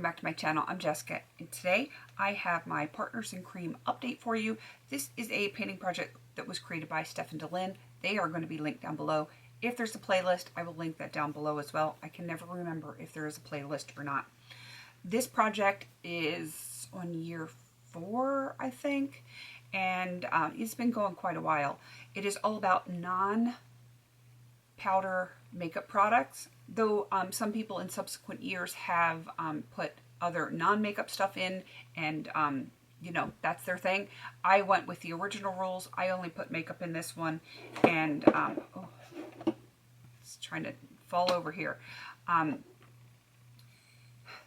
welcome back to my channel. I'm Jessica, and today I have my Partners in Cream update for you. This is a painting project that was created by Steph and Delynn. They are going to be linked down below. If there's a playlist, I will link that down below as well. I can never remember if there is a playlist or not. This project is on year 4, I think, and it's been going quite a while. It is all about non-powder makeup products, though some people in subsequent years have put other non-makeup stuff in, and you know, that's their thing. I went with the original rules. I only put makeup in this one, and oh, it's trying to fall over here.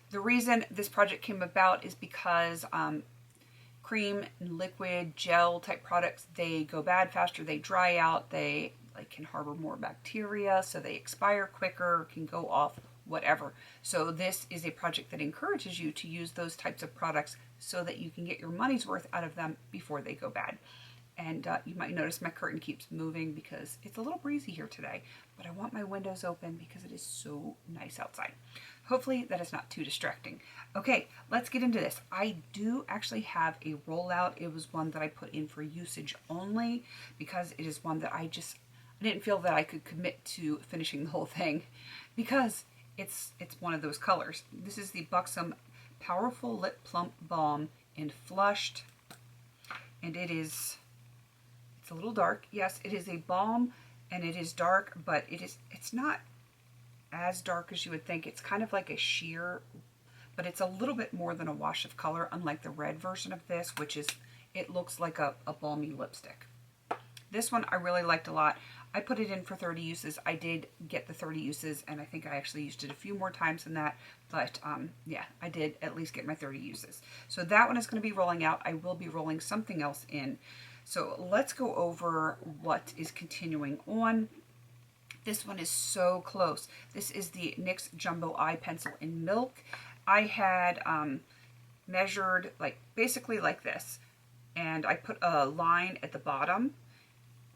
The reason this project came about is because cream and liquid gel type products, they go bad faster, they dry out, they can harbor more bacteria, so they expire quicker, can go off, whatever. So this is a project that encourages you to use those types of products so that you can get your money's worth out of them before they go bad. And you might notice my curtain keeps moving because it's a little breezy here today, but I want my windows open because it is so nice outside. Hopefully that is not too distracting. Okay, let's get into this. I do actually have a rollout. It was one that I put in for usage only because it is one that I didn't feel that I could commit to finishing the whole thing because it's one of those colors. This is the Buxom Powerful Lip Plump Balm in Flushed, and it's a little dark. Yes, it is a balm and it is dark, but it's not as dark as you would think. It's kind of like a sheer, but it's a little bit more than a wash of color, unlike the red version of this, which is, it looks like a balmy lipstick. This one I really liked a lot. I put it in for 30 uses. I did get the 30 uses, and I think I actually used it a few more times than that, but yeah, I did at least get my 30 uses. So that one is going to be rolling out. I will be rolling something else in. So let's go over what is continuing on. This one is so close. This is the NYX Jumbo Eye Pencil in Milk. I had measured basically like this, and I put a line at the bottom,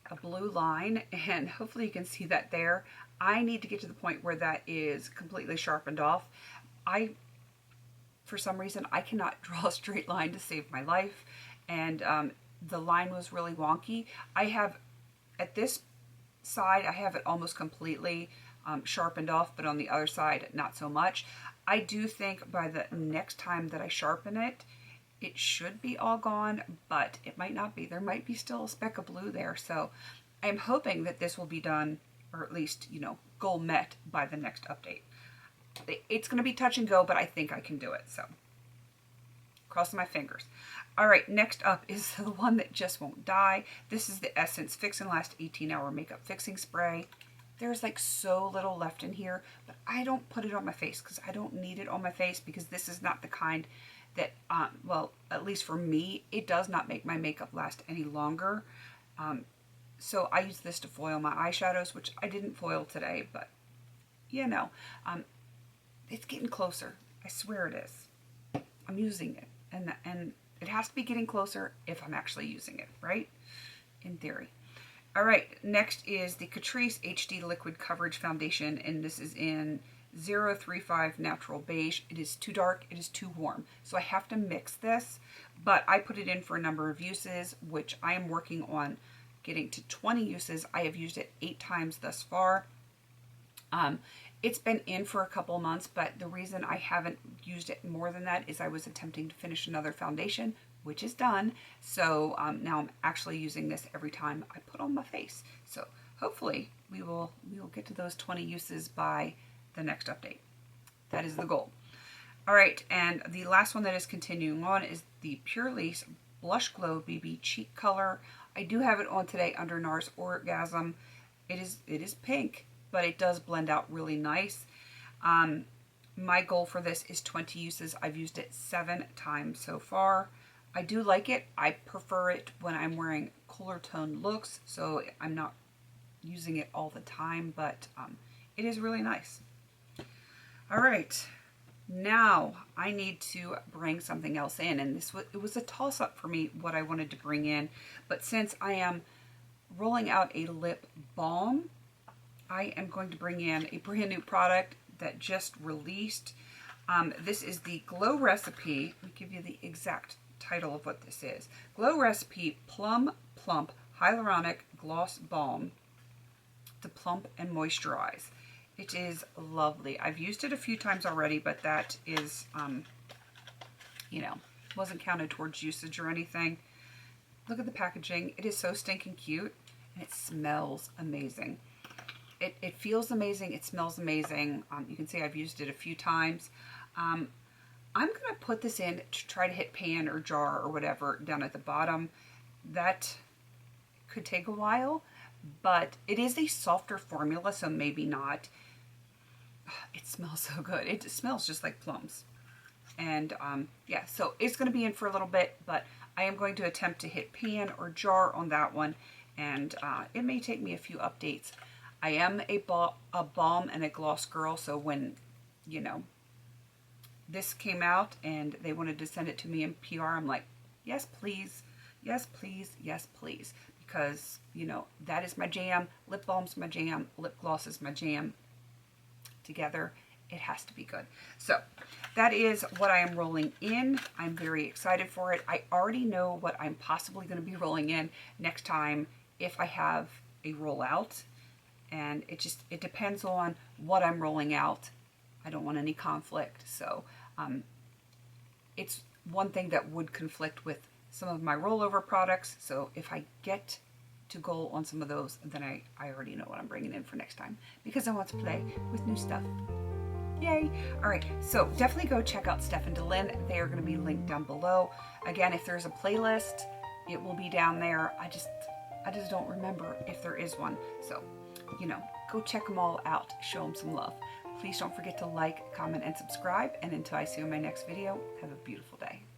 a blue line, and hopefully you can see that there. I need to get to the point where that is completely sharpened off. For some reason, I cannot draw a straight line to save my life, and the line was really wonky. I have, at this side, I have it almost completely sharpened off, but on the other side, not so much. I do think by the next time that I sharpen it, it should be all gone, but it might not be. There might be still a speck of blue there. So I'm hoping that this will be done, or at least, you know, goal met by the next update. It's going to be touch and go, but I think I can do it. So crossing my fingers. All right, next up is the one that just won't die. This is the Essence Fix and Last 18-Hour Makeup Fixing Spray. There's like so little left in here, but I don't put it on my face because I don't need it on my face, because this is not the kind that, well, at least for me, it does not make my makeup last any longer. So I use this to foil my eyeshadows, which I didn't foil today, but you know, it's getting closer. I swear it is. I'm using it, and it has to be getting closer if I'm actually using it, right? In theory. All right, next is the Catrice HD Liquid Coverage Foundation, and this is in 035 Natural Beige. It is too dark, it is too warm, so I have to mix this, but I put it in for a number of uses, which I am working on getting to 20 uses. I have used it 8 times thus far. It's been in for a couple months, but the reason I haven't used it more than that is I was attempting to finish another foundation, which is done. So now I'm actually using this every time I put on my face. So hopefully we will get to those 20 uses by the next update. That is the goal. All right, and the last one that is continuing on is the Pure Lace Blush Glow BB Cheek Color. I do have it on today under NARS Orgasm. It is pink, but it does blend out really nice. My goal for this is 20 uses. I've used it 7 times so far. I do like it. I prefer it when I'm wearing cooler tone looks, so I'm not using it all the time, but it is really nice. All right, now I need to bring something else in, and it was a toss-up for me what I wanted to bring in, but since I am rolling out a lip balm, I am going to bring in a brand new product that just released. This is the Glow Recipe. Let me give you the exact title of what this is. Glow Recipe Plum Plump Hyaluronic Gloss Balm to plump and moisturize. It is lovely. I've used it a few times already, but that is, you know, wasn't counted towards usage or anything. Look at the packaging. It is so stinking cute, and it smells amazing. It feels amazing. It smells amazing. You can see I've used it a few times. I'm going to put this in to try to hit pan or jar or whatever down at the bottom. That could take a while, but it is a softer formula, so maybe not. It smells so good. It smells just like plums. And yeah, so it's going to be in for a little bit, but I am going to attempt to hit pan or jar on that one, and it may take me a few updates. I am a balm and a gloss girl, so when, you know, this came out and they wanted to send it to me in PR, I'm like, yes, please. Yes, please. Yes, please. Because, you know, that is my jam. Lip balm's my jam. Lip gloss is my jam. Together, it has to be good. So that is what I am rolling in. I'm very excited for it. I already know what I'm possibly going to be rolling in next time if I have a rollout. And it depends on what I'm rolling out. I don't want any conflict. So it's one thing that would conflict with some of my rollover products. So if I get to go on some of those, then I already know what I'm bringing in for next time, because I want to play with new stuff. Yay! All right, so definitely go check out Steph and Delin. They are going to be linked down below. Again, if there's a playlist, it will be down there. I just don't remember if there is one. So, you know, go check them all out. Show them some love. Please don't forget to like, comment, and subscribe. And until I see you in my next video, have a beautiful day.